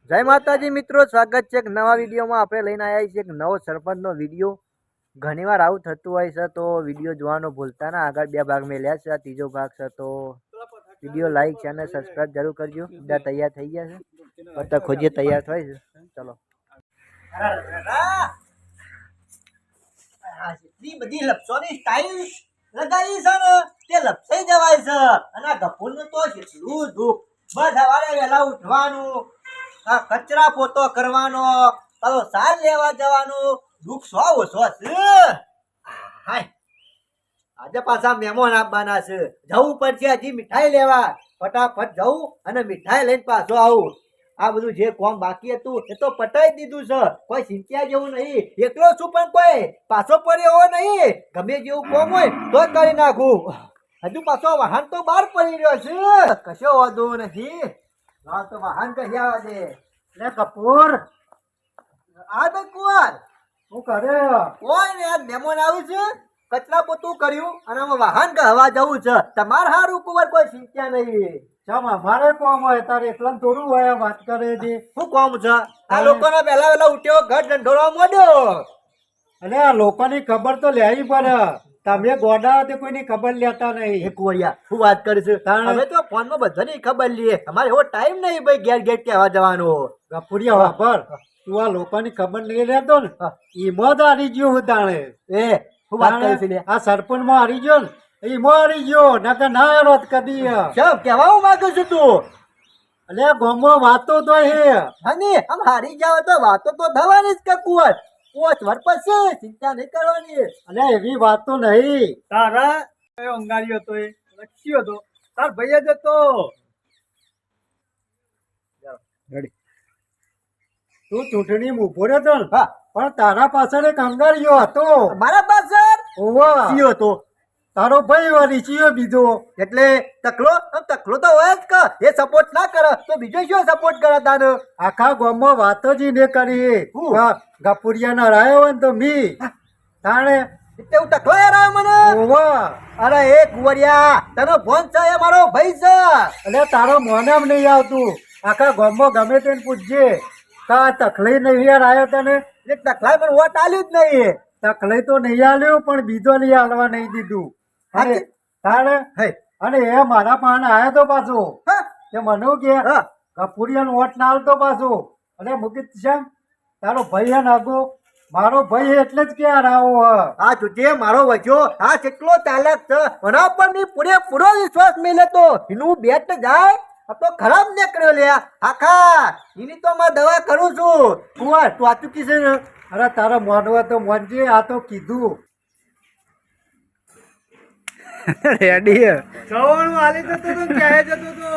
જય માતાજી મિત્રો, સ્વાગત છે એક નવા વિડીયોમાં. આપણે લઈને આવ્યા છીએ એક નવો સરપંચનો વિડીયો. ઘણીવાર આવું થતું હોય છે, તો વિડીયો જોવાનું ભૂલતા ના. આગળ 2 ભાગ મેલ્યા છે, આ ત્રીજો ભાગ છે, તો વિડીયો લાઈક ચેનલ સબસ્ક્રાઇબ જરૂર કરજો. બધા તૈયાર થઈ ગયા છે, બધા ખોજીએ તૈયાર થાય છે. ચલો એટલી બધી લપસોની સ્ટાઈલ લગાવી છે ને તે લપસાઈ જવાય છે. અને આ ગફુરનું તો કેટલું દુઃખ. બસ સવારે વહેલા ઉઠવાનું, આ કચરા પોતો કરવાનો, પાછો સાર લેવા જવાનું. દુઃખ સો ઓછો છે. હાય, આજે પાછા મહેમાન આવવાના છે, જવું પડશે હજી મીઠાઈ લેવા. ફટાફટ જવું અને મીઠાઈ લઈને પાછો આવું. આ બધું જે કોમ બાકી હતું એ તો પટાઈ દીધું છે. કોઈ ચિંતા જેવું નહીં. એકલો છું પણ કોઈ પાછો પડ્યો એવો નહીં. ગમે જેવું કોમ હોય તો જ કરી નાખું. હજુ પાછો વાહન તો બહાર પડી રહ્યો છે, કશો વાંધો નથી. હા તો વાહન કહી આવવા દે. લે કપૂર, આ તો કુંવર શું કરે? કોઈ ને આજ મહેમાન આવ્યું છે, કચરા પોતું કર્યું અને આમાં વાહન કહવા જવું છે. તમારે હારું કુંવર, કોઈ ચિંતા નહીં. અમારે કોમ હોય તારે એટલા થોડું હોય વાત કરે છે. શું કોમ છે? આ લોકોને પહેલા વહેલા ઉઠ્યો, ઘર ઢંઢોળવા માંડ્યો. અને આ લોકોની ખબર તો લેવી પડે. તમે ગોડા તે કોઈની ખબર લેતા નહીં. એ કુંવરિયા શું વાત કરીશ? અમે તો ફોનમાં બધાની ખબર લઈએ. અમારે એવો ટાઈમ નહીં ભાઈ ઘેર ઘેર કહેવા જવાનો. ગફુરિયા વાપર, તું આ લોકોની ખબર નહીં લેતો ને, એમાં જ હારી ગયો હું તાણે. એ શું વાત કરીશ લે? આ સરપંચ માં હારી ગયો ને, એમાં હારી ગયો. નકર ના હારત કદી. કેમ કહેવા માંગુ છું તું? એટલે ગામમાં વાતો તો હે. હા, આમ હારી જાવ તો વાતો તો થવાની જ કે કુંવર. 5 વર્ષ પછી ચિંતા નહીં કરવાની. અને એવી વાતો નહીં. તારા અંગારી હતો, એ લક્ષ્ય હતો, તાર ભાઈ જ હતો. તું ચૂંટણી ઉભો રહ્યો ને, હા, પણ તારા પાછળ એક અંગારીયો હતો. મારા પાસે ઓવા, કયો હતો? તારો ભાઈ વાળી ચિયો બીજો. એટલે તકલો, આમ તકલો તો હોય જ કે. એ સપોર્ટ ના કરે તો બીજો શું સપોર્ટ કરે તાને? આખા ગામમાં વાતો જ ને કરી. ગફુરિયા ના રાયો હોય ને તો મી તાણે. એટલે હું તકલો યાર આવ્યો મને? ઓવા, અરે એ કુંવરિયા, તને ફોન છે, એ મારો ભાઈ છે. એટલે તારો મોનામ નહીં આવતું. આખા ગામમાં ગમે તેને પૂછજે કા તકલી નહીં યાર આવ્યો તને. એ તકલાય પણ વોટ આલ્યું જ નહીં. તકલી તો નહીં આલ્યો, પણ બીજો નહીં આલવા નહીં દીધું. અને તાણે અને એ મારા પાસે આવ્યો તો પાછો. હા, તે મને કે ગફુરિયાનો વોટ ના આલતો પાછો. અને મુકિત શ્યામ તારો ભાઈ હે નાગો, મારો ભાઈ એટલે જ કે આવો. આ ચૂંટીએ મારો વચ્યો આ કેટલો ચાલાક છે. એના પર ની પૂરેપૂરો વિશ્વાસ મેલે તો એનું બેટ જાય. આ તો ખરાબ નીકળ્યો લે. આખા એની તો મેં દવા કરું છું. કુંવર તું આ ચૂકી છે ને? અરે તારા મોનવા તો મોનજે, આ તો કીધું. રેડી સવાણું હાલી જતો તો, ક્યારે જતો તો?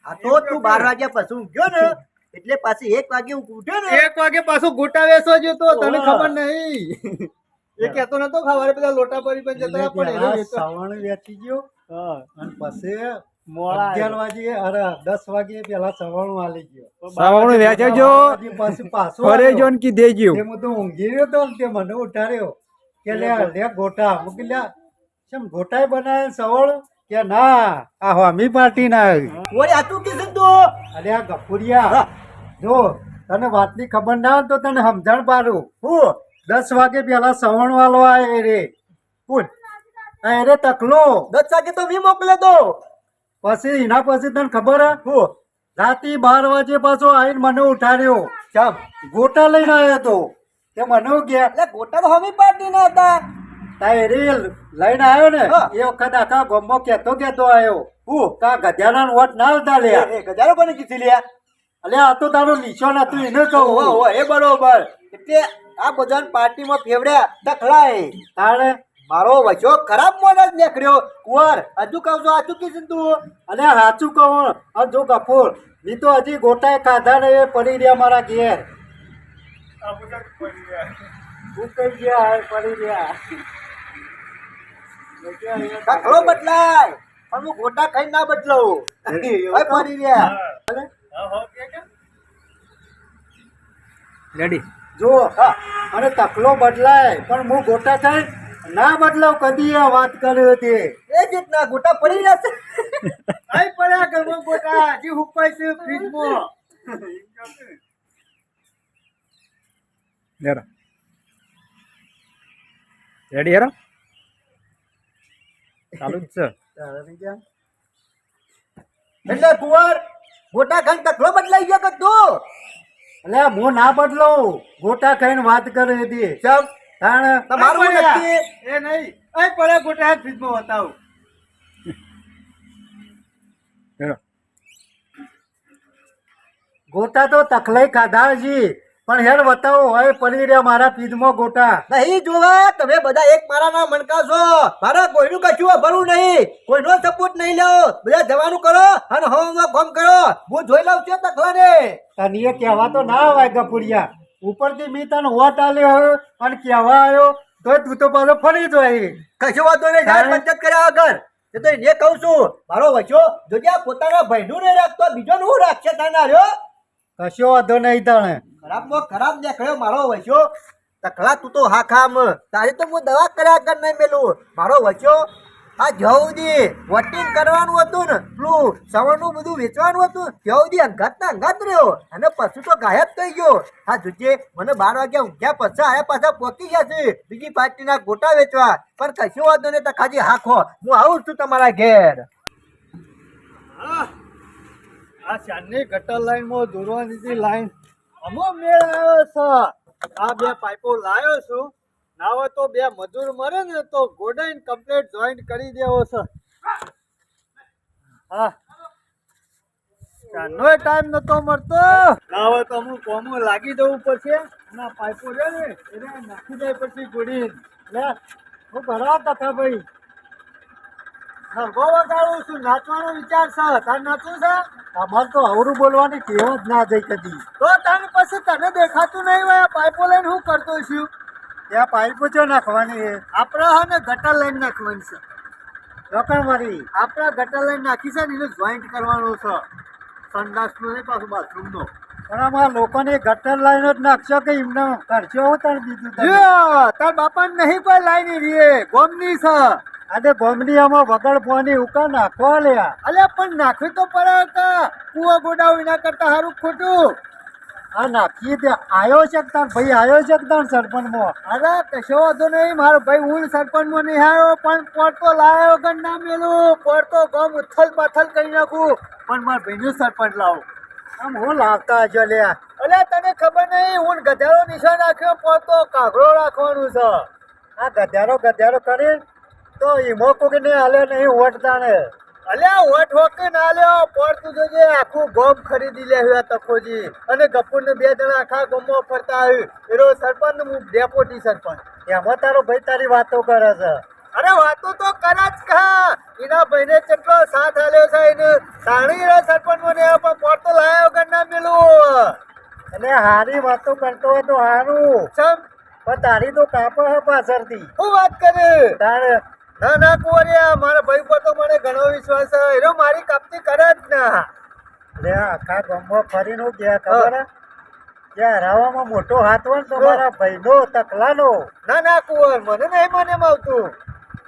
આ તો તું 12 વાગ્યા પછી ઊંઘ્યો ને, એટલે પાછી 1 વાગે ઉઠ્યો ને. 1 વાગે પાછો ગોટા વેચવા જતો, તને ખબર નહીં? એ કેતો નતો ખબર, બધા લોટા પડી પણ જતા રહ્યા, પણ એનો વેચવા. સવણ વેચી ગયો હા, અને પછી મોડા 11 વાગે અરે 10 વાગે પેલા સવાણું આલી ગયો. સવાણું વેચજો, પછી પાછો ફરે જો ને કીધે ગયો. તે હું તો ઊંઘી રહ્યો તો ને, તે મને ઉઠાડ્યો કે લે ગોટા. મૂકી લ્યા કેમ ગોટાય બનાવે સવળ? કે ના, આ હોમી પાર્ટી ના આવી. ઓરે આ તું કીધું તું? અરે આ ગફુરિયા, જો તને વાતની ખબર ના હોય તો તને સમજણ પાડું. હું 10 વાગે પેલા સવણ વાળો આવે રે. કોણ? આ રે તકલો. 10 વાગે તો મી મોકલે તો. પછી એના પછી તને ખબર હે? હું રાતે 12 વાગે પાછો આવીને મને ઉઠાડ્યો. ચમ ગોટા લઈને આવ્યો તો. તે મને ગયા એટલે ગોટા તો હમી પાર્ટી ના હતા. તારે લઈને આવ્યો ને, હા. એ વખત આખા ગામમાં કેતો આવ્યો હું કા ગધેડાનો વોટ ના આવતા લે. એ ગજારો કોને કીધી લ્યા? અલે આ તો તારો નિશાન હતું એને ઓહો, કહું. ઓહો, એ બરોબર. એટલે આ બધાને પાર્ટીમાં ફેવડ્યા તકલાય. તારે મારો વચ્ચો ખરાબ મોન જ નીકળ્યો. કુંવર હજુ કહું છું, આ ચૂકી છે તું? અને સાચું કહું, આ જો ગફુર મી તો હજી ગોટાએ ખાધા ને એ પડી રહ્યા મારા ઘેર. હું કઈ ગયા પડી રહ્યા. તકલો બદલાય પણ હું ગોટા ખાઈ ના બદલાવું. હવે પડી રહ્યા. રેડી જો અને તકલો બદલાય પણ હું ગોટા ખાઈ ના બદલાવ કદી. આ વાત કર્યો હતી એ રીતના ગોટા પડી રહ્યા છે. આઈ પડ્યા ઘરમાં ગોટા, હજી હુપાય છે ફ્રીજમાં. હેરો રેડી હેરો ચાલુ જ છે. એટલે કુંવર ગોટા ખાઈને તકલો બદલાઈ ગયો કે તું એટલે હું ના બદલો ગોટા ખાઈને વાત કરે હતી ચમ તાણ તમારું નક્કી એ નહીં એ પડે ગોટા ફ્રીજમાં બતાવું. હેરો ગોટા તો તકલાઈ ખાધા છે પણ હેર બતાવો હવે પડી રહ્યા મારા પીધમાં ગોટા. નહીં જોવા તમે બધા એક મારાના મણકા છો મારા કોઈનું કશું ભરવું નહીં કોઈનો સપોર્ટ નહીં લેવો બધા જવાનું કરો અને હોમવર્ક હોમ કરો હું જોઈ લઉં છું તકલાને તને એ કહેવા તો ના આવે ગપુરિયા ઉપરથી મી તને વોટ આલ્યો હવે અને કહેવા આવ્યો તો તું તો પાછો ફરી જાય. કશું વાંધો નહીં જાહેર પંચાયત કર્યા વગર એ તો એને કહું છું મારો વચ્ચો જોજે આ પોતાના ભાઈનું નહીં રાખતો બીજો નું રાખશે તાના રહ્યો કશો વાંધો નહીં તને ખરાબમાં ખરાબ દેખાયો મારો વચ્ચો તકલા તું તો હા ખામ તારે તો હું દવા કર્યા કર નહીં મેલું મારો વચ્ચો આ જવદી વોટિંગ કરવાનું હતું ને પેલું સવરનું બધું વેચવાનું હતું જવદી અંગાત ના અંગાત રહ્યો અને પછી તો ગાયબ થઈ ગયો. હા જોજે મને 12 વાગ્યા ઊંઘ્યા પછી આયા પાછા પહોંચી ગયા છે બીજી પાર્ટીના ગોટા વેચવા પણ કશું વાંધો નહીં તખાજી હાખો હું આવું છું તમારા ઘેર. આ શાનની ગટર લાઈનમાં દોરવાની લાઈન અમો મેળ આવ્યો છે. આ બે પાઇપો લાવ્યો છું ના હોય તો બે મજૂર મરે ને તો ગોડાઈન કમ્પ્લીટ જોઈન્ટ કરી દેવો છે. હા શાનનો ટાઈમ નતો મળતો ના હોય તો અમુક કોમો લાગી જવું પડશે. ના પાઇપો રે ને એને નાખી જાય પછી ગોડી લે હું ભરાવ તથા ભાઈ ગો વગાડું છું નાચવાનો વિચાર છે તાર નાચું છે અમારે તો અવરું બોલવાની ટેવ જ ના જઈ કદી. તો તને પછી તને દેખાતું નહીં હોય પાઇપો લઈને હું કરતો છું ત્યાં પાઇપો જો નાખવાની છે આપણે હા ને ગટર લાઈન નાખવાની છે. રોકણ મારી આપણે ગટર લાઈન નાખી છે ને એને જોઈન્ટ કરવાનું છે સંડાસનું નહીં પાછું બાથરૂમનો. પણ આમાં લોકોને ગટર લાઈન જ નાખશો કે એમને કરશો હું તને બીજું તમે? તાર બાપા નહીં કોઈ લાઈન રે ગોમની છે. આજે ગોમડીયામાં વગર પોની ઉકા નાખવા લ્યા. અલ્યા પણ નાખવી તો પડે કે કુવો ગોડાવું એના કરતા સારું ખોટું. આ નાખીએ તે આવ્યો છે કે તાર ભાઈ આવ્યો છે કે તાર સરપંચમાં? અરે કશો વાંધો નહીં મારો ભાઈ હું સરપંચમાં નહીં આવ્યો પણ પડતો લાવ્યો વગર ના મેલું પડતો ગમ ઉથલ પાથલ કરી નાખું પણ મારા ભાઈનું સરપંચ લાવો. આમ હું લાવતા હશો લ્યા. અલ્યા તને ખબર નહીં હું ગધેડો નિશાન રાખ્યો પડતો કાગડો રાખવાનું છે. આ ગધેડો કરી તો ઈમો કોકને હાલે નહીં વોટતા ને. અલ્યા વોટ હોકે ના લ્યો પડતું જોજે આખું ગોમ ખરીદી લે તકોજી અને ગપુરને 2 જણા આખા ગોમમાં ફરતા આવ્યું એનો સરપંચ હું ડેપોટી સરપંચ. એમાં તારો ભાઈ તારી વાતો કરે છે. અરે વાતો તો કરા જ કા એના ભાઈને કેટલો સાથ આલ્યો છે એને સાણી રહ્યો સરપંચ મને પણ પડતો લાયો વગર ના મેલું. એટલે હારી વાતો કરતો હોય તો હારું ચમ પણ તારી તો કાપો હે પાછળથી. હું વાત કરે તારે ના ના કુંવરિયા મારા ભાઈ પર તો મને ઘણો વિશ્વાસ છે એનો મારી કાપતી કરે જ ના. લે આખા ગામમાં ફરીને હું ગયા ખબર હે? ત્યાં હરાવામાં મોટો હાથ હોય ને તો મારા ભાઈનો તકલાનો. ના ના કુંવર મને નહીં મને આવતું.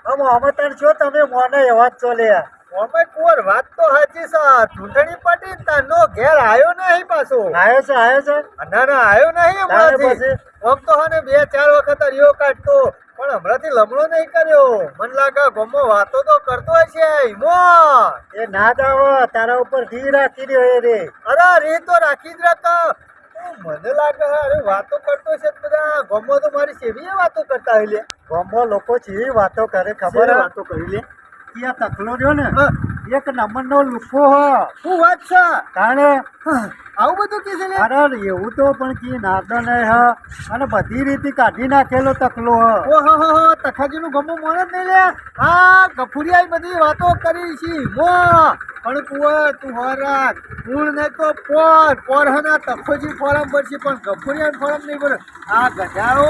આમ અમે તને છો તમે મોને એવા જ છો લ્યા. ઓમે કુંવર વાત તો સાચી છે ચૂંટણી પડી તારનો ઘેર આવ્યો નહીં પાછો. આવ્યો છે ના ના આવ્યો નહીં હમણાંથી. પછી? આમ તો હને 2-4 વખત હરિયો કાઢતો પણ હમણાંથી લમણો નહીં કર્યો. મન લાગે ગમો વાતો તો કરતો હશે ઈમો. એ ના જ આવે તારા ઉપર ઘી રાખી રહ્યો એ રે. અરે રે તો રાખી જ રાખતા મને લાગે અરે વાતો કરતો છે બધા ગમો તો મારી સેવી વાતો કરતા હોય લે. ગામમાં લોકો કેવી વાતો કરે ખબર હે? વાતો કરી લે કે આ તકલો રહ્યો ને એક નંબરનો લુખો હ. શું વાત છે તાણે આવું બધું કે છે લે. અરે એવું તો પણ કી નાદો નહીં હ અને બધી રીતે કાઢી નાખેલો તકલો હ. ઓહો હો હો તખાજીનું ગમો મોણ જ નહીં લે. આ ગફુરિયાએ બધી વાતો કરી છે મો પણ કુંવર તું હોરાક મૂળ ને તો પોર હના તખોજી ફોરમ પર છે પણ ગફુરિયા ફોરમ નહીં પર. આ ગધાડો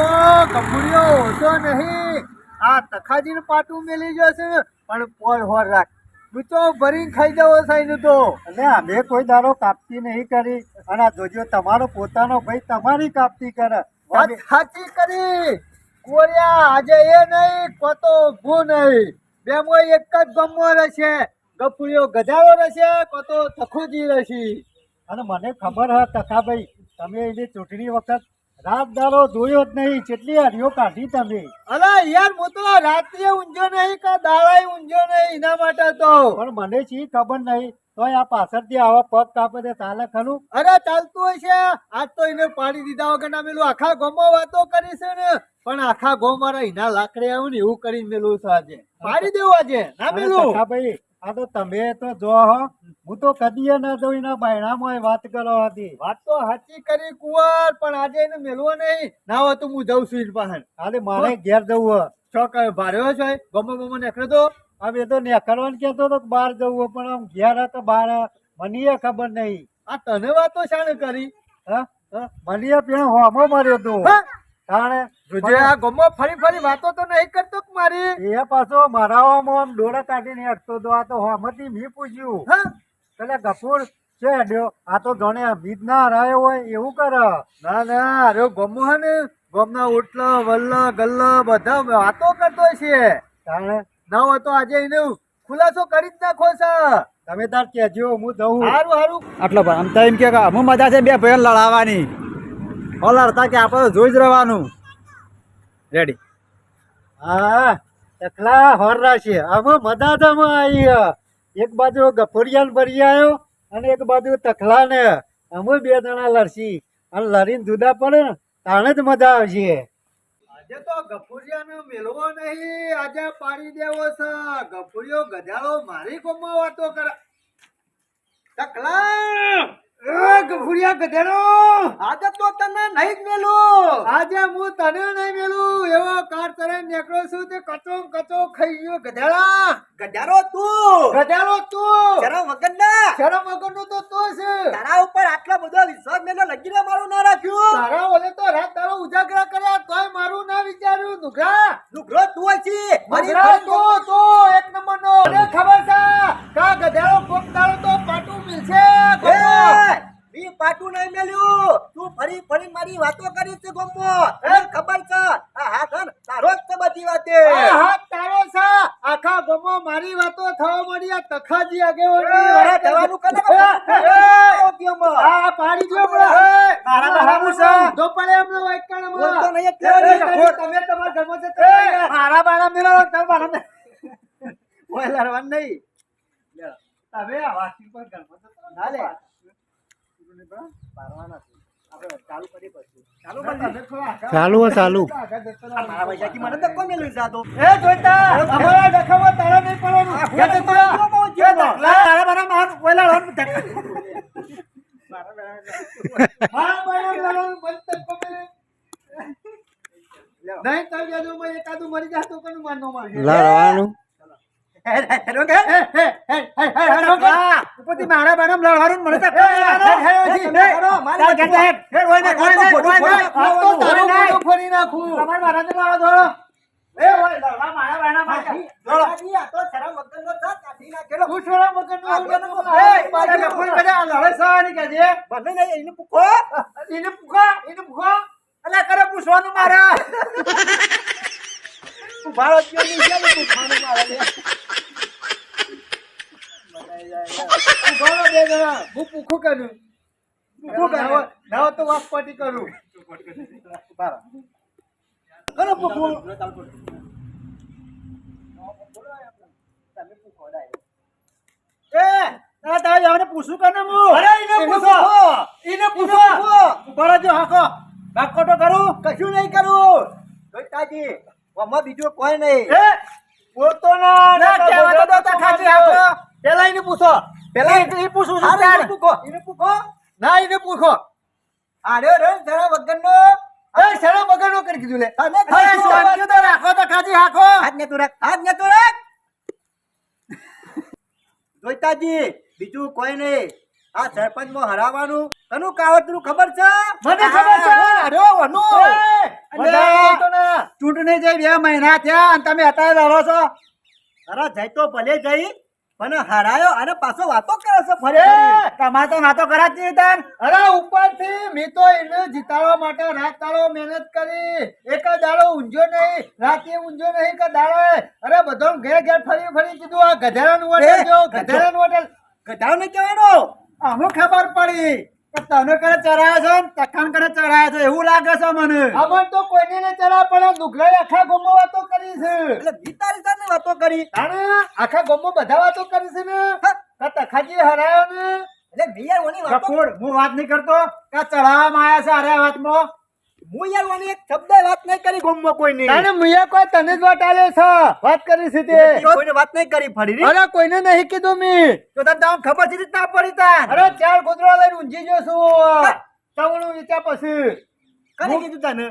ગફુરિયો ઓછો નહીં આ તખાજીનું પાટું મેલી જશે પણ પોર હોરાક બુચો ભરીને ખાઈ જવો સાઈનું તો. એટલે અમે કોઈ દાડો કાપતી નહીં કરી અને આ જોજો તમારો પોતાનો ભાઈ તમારી કાપતી કરે. વાત સાચી કરી કુંવરિયા આજે એ નહીં કોતો ભૂ નહીં બેમોય એક જ ગમો રહેશે. ગફુરિયો ગધાડો રહેશે કોતો તખોજી રહેશે. અને મને ખબર હ તકાભાઈ તમે એની ચૂંટણી વખત રાત દાડો જોયો જ નહીં કેટલી હરિયો કાઢી તમે અલા યાર હું તો રાત્રે ઊંઝો નહીં કે દાડાએ ઊંઝો નહીં એના માટે તો પણ મને શી ખબર નહીં તોય આ પાછળથી આવા પગ કાપે તે ચાલે ખરું અરે ચાલતું હોય છે આજ તો એને પાડી દીધા વગર ના મેલું આખા ગામમાં વાતો કરી છે ને પણ આખા ગામ મારા એના લાકડે આવ્યું ને એવું કરીને મેલું છે આજે પાડી દેવું આજે ના અરે મેલું ભાઈ આ તો તમે તો જો હો હું તો કદીએ ના જોઈ એના બાયણામાં વાત કરો હતી વાત તો સાચી કરી કુંવર પણ આજે એને મેલવો નહીં ના હોય તો હું જઉં છું એની પાસે હાલે મારે ઘેર જવું છોક ભાર્યો છે ગમો ગમો નીકળ્યો તો હવે તો નીકળવાનું કહેતો તો બહાર જવું પણ આમ ઘેર હતો બહાર મને ખબર નહીં આ તને વાતો શાને કરી હા મને પેલો હોમો માર્યો તું હા? તાણે જોજે આ ગમો ફરી ફરી વાતો તો નહીં કરતો કે મારી એ પાછો મારાવામાં આમ ડોળા કાઢીને હટતો તો આ તો હોમથી મેં પૂછ્યું હા પેલા ગફુર છે અડ્યો આ તો જાણે બીજ ના હરાયો હોય એવું કરે ના ના અરે ગમો હે ને ગમના ઓટલા વલ્લા ગલ્લા બધા વાતો કરતો છે તાણે ના હોય તો આજે એને ખુલાસો કરી જ નાખો છે તમે તાર કહેજો હું જઉં હારું હારું આટલો પણ આમ તો એમ કે હું મજા છે બે ભાઈઓ લડાવવાની લડતા કે આપણે જોઈ જ રહેવાનું રેડી હા એકલા હોરરા છે આમાં મદાદામાં આવી એક બાજુ ગફુરિયાને ભરી આવ્યો અને એક બાજુ તખલા ને અમે બે જણા લડશી અને લડીને જુદા પડે ને તાણે જ મજા આવશે આજે તો ગફુરિયાને મેલવો નહીં આજે પાડી દેવો છે ગફુરિયો ગધાડો મારી કોમમાં વાતો કરે ટકલા એ ગફુરિયા ગધેડો આજે તો તને નહીં જ મેલું આજે હું તને નહીં મેલું એવો કાર તરે નીકળો છું તે કચો કચો ખાઈ ગયો ગધેડા ગધાડો તું ગધાડો તું શરમ વગરના શરમ વગરનો તો છે તારા ઉપર આટલો બધો વિશ્વાસ મેલો લગીને મારું ના રાખ્યું તારા ઓલે તો રાત દાડો ઉજાગરા કર્યા તોય મારું ના વિચાર્યું નુગરા નુગરો તું છે નુગરા તો એક નંબરનો મને ખબર છે કા ગધેડો કોક દાડો તો પાટું મિલશે મી પાટું નહીં મેલ્યું તું ફરી ફરી મારી વાતો કરી છે ગોમો મને ખબર છે આ હાથ હન તારો જ છે બધી વાતે આ હાથ તારો છે આખા ગોમો મારી વાતો થવા મળી આ તખાજી આગેવાની અરે જવાનું કને આ પાડી જો મારા બહાનું છે જો પડે એમને વાટકાણા બોલ તો નહીં એટલે તમે તમાર ઘરમાં છે મારા બાણા મેલો તાર બાણા ઓય લડવાનું નહીં તમે આ વાસી પર ઘરમાં ના લે ચાલુ ચાલુ એકાદું મરી જાય તો કોનું માનનો માર લડવાનું ઉપરથી મારા બારામ લડવાનું મને ફરી નાખું તમારે મારા તો લાવો દોડો એ ઓય લડવા મારા બાણા માં દોડો આ તો શરમ વગરનો છે કાઢી નાખેલો હું શરમ વગરનો એ મારા ફોન કરે લડે સાની કે છે મને નહીં એને પૂછો એને પૂછો અલા કરે પૂછવાનું મારા તું ભારત કે નહીં છે ને પૂછવાનું મારા હું પૂખું કરું ના તો વાપટી કરું કરો પૂખું પૂછું કે એને પૂછો બરા જો હાકો બાકો તો કરું કશું નહીં કરું ગઈતાજી આમાં બીજું કોઈ નહીં બોલતો ના કહેવા તો તો ખાજી હાકો પેલા એને પૂછો પેલા એ પૂછું છું એને પૂછો ના એને પૂછો આરે રે જરા વગરનો એ શરમ વગરનો કરી કીધું લે અને શાંતિ તો રાખો તો ખાજી હાકો હાથ ને તું રાખ જોઈતાજી બીજું કોઈ નહીં આ સરપંચ માં હરાવવાનું તનું કાવતરું ખબર છે મને ખબર છે અરે વનો ચૂંટણી જઈ 2 મહિના થયા અને તમે અત્યારે લડો છો અરે જઈ તો ભલે જઈ પણ હરાયો અને પાછો વાતો કરે છે ફરે તમારે તો વાતો કરા જ નહીં અરે ઉપરથી મેં તો એને જીતાડવા માટે રાત દાડો મહેનત કરી એક દાડો ઊંઝો નહીં રાતે ઊંઝો નહીં કે દાડો અરે બધો ઘેર ઘેર ફરી ફરી કીધું આ ગધેડાનું હોટેલ જો ગધેડાનું હોટેલ ગધાવ ને કહેવાનો અમુક ખબર પડી કે તને કરે ચરાયો છે ને તખાન કરે ચરાયો છે એવું લાગે છે મને. અમન તો કોઈને ને ચરા પણ દુગલાઈ આખા ગોમો વાતો કરી છે. એટલે ભીતારી સાથે વાતો કરી તાણે આખા ગોમો બધા વાતો કરી છે ને. કે તખાજી હરાયો ને. એટલે મેં યાર ઓની વાતો કપૂર હું વાત નહીં કરતો કે ચડાવવામાં આયા છે અરે વાતમાં. હું યાર ઓની એક શબ્દ વાત નહીં કરી ગોમમાં કોઈની તાણે મુયા કોઈ તને જ વાત આલ્યો છે વાત કરી છે તે. કોઈને વાત નહીં કરી ફરી રી. અરે કોઈને નહીં કીધું મી. તો તને તાવ ખબર છે રીત ના પડી તાન અરે ચાર કૂતરો લઈને ઊંઘી ગયો છું. તવણું વિચાર પછી કને કીધું તને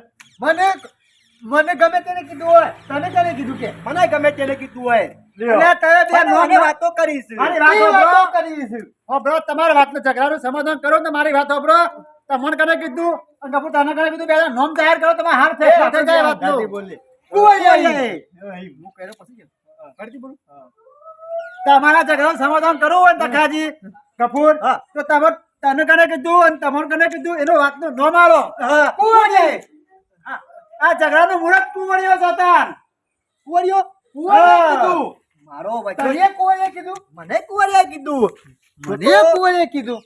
મને ગમે તેને કીધું હોય તને તને કીધું કે મને ગમે તેને કીધું હોય એટલે તારે બે મને નોમ વાતો કરીશ મારી વાતો કરી છે. હોભળો તમારી વાતનું ઝઘડાનું સમાધાન કરો ને મારી વાત હોભળો. તમને કને કીધું અને કપૂર તને કને કીધું બે નોમ જાહેર કરો તમારે હાર ફેસલા થઈ જાય વાતનું. હું કર્યો પછી ફરીથી બોલું. તમારા ઝઘડાનું સમાધાન કરવું હોય ને તખાજી કપૂર હા. તો તમે તને કને કીધું અને તમને કને કીધું એનો વાતનો નોમ આલો. હા. કુંવરિયે. આ ઝઘડાનું મુહૂર્ત કુંવરિયો જ હતા. કુંવરિયો કુંવરિયે કીધું. મારો તને વચન કુંવરિયે કીધું. મને કુંવરિયા કીધું મને કુંવરિયે કીધું.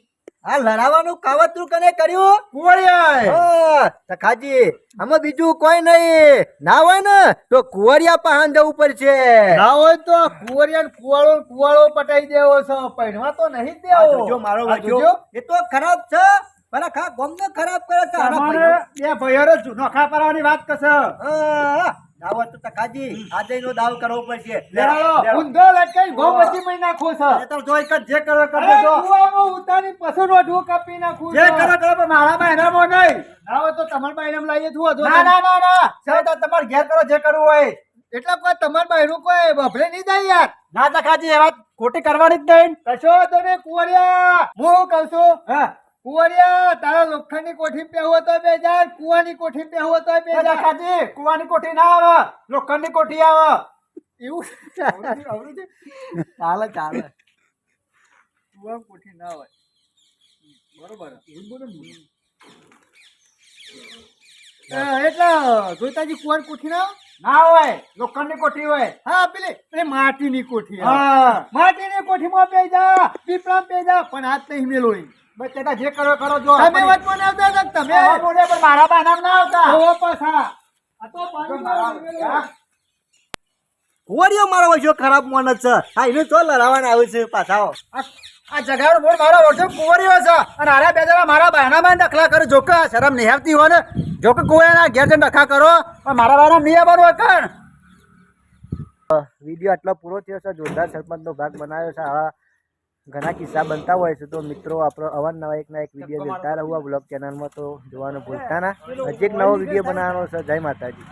આ લડાવાનું કાવતરું કને કર્યું કુંવરિયે. હા, તખાજી આમાં બીજું કોઈ નહીં ના હોય ને તો કુંવરિયા પાહન જવું પડશે ના હોય તો કુંવરિયાને કુવાળો પટાઈ દેવો છે. પૈણવા તો નહીં જ આ દેવો. જોજો મારો આ વાંચો જોજો. એ તો ખરાબ છે પણ આખા ગામને ખરાબ કરે છે આના તમારે ભાઈઓ. બે ભાઈઓને નોખા પાડવાની વાત કરશે. હા, ના હોય તો તખાજી આજે નો દાવ કરવો પડશે લેવાડો. ઊંધો લટકાઈ ગો બધી મહી નાખો છે. એ તો જોઈ કર જે કરો કર અરે દેજો કુવામાં ઉતારી પછી રોઢું કાપી નાખું જે છે. કરો કરો પણ મારામાં એનામાં નહીં ના હોય તો તમારા બાયણામાં લાવીએ છું હજુ. ના ના ના ના ચાલો તો તમારે ઘેર કરો જે કરવું હોય એટલે કોઈ તમારા બાયણું કોઈ બફરે નહીં જાય યાર. ના તખાજી એ વાત ખોટી કરવાની જ નહીં કશો તમે કુંવરિયા હું કહું છું હા કુંવરિયા તારા લોખંડની કોઠી પહેવો તો બે જા કુવાની કોઠી પહેવો તો બે જા. તખાજી કુવાની કોઠી ના આવે લોખંડની કોઠી આવે એવું ચાલે ચાલે કુવાની કોઠી ના હોય. બરોબર એટલે જોઈતાજી કુવાની કોઠી ના હોય? ના હોય લોખંડની કોઠી હોય હા પેલી માટીની કોઠી આવે. હા માટીની કોઠીમાં બે જા પીપળામાં બે જા પણ હાથ નહીં મેલો ઈ. બસ તે જે કરો કરો જો તમે વચમાં ના આવતા હતા કે તમે તમે બોલે પણ મારા બાનામ ના આવતા આવો પાછા. આ તો પાણી હા. કુંવરિયો મારો વચ્ચે ખરાબ માણસ છે હા એને તો લડાવવાના આવે છે પાછા આ જગાડો બોલ મારો ઓછો કુંવરિયો છે અને આરા બે જણા મારા બહેનામાં દખલા કરે જોકા શરમ નહીં આવતી હોય ને જોકે કુંવરિયાના ઘેર જઈને દખા કરો પણ મારા બહેના નહીં આવવાનું હોય કણ. વિડીયો આટલો પૂરો થયો છે. જોરદાર સરપંચનો ભાગ બનાવ્યો છે. આવા ઘણા કિસ્સા બનતા હોય છે તો મિત્રો આપણો અવારનવાર એક ના એક વિડીયો જોતા રહો આ બ્લોગ ચેનલમાં તો જોવાનું ભૂલતા ના. હજી એક નવો વિડીયો બનાવવાનો છે. જય માતાજી.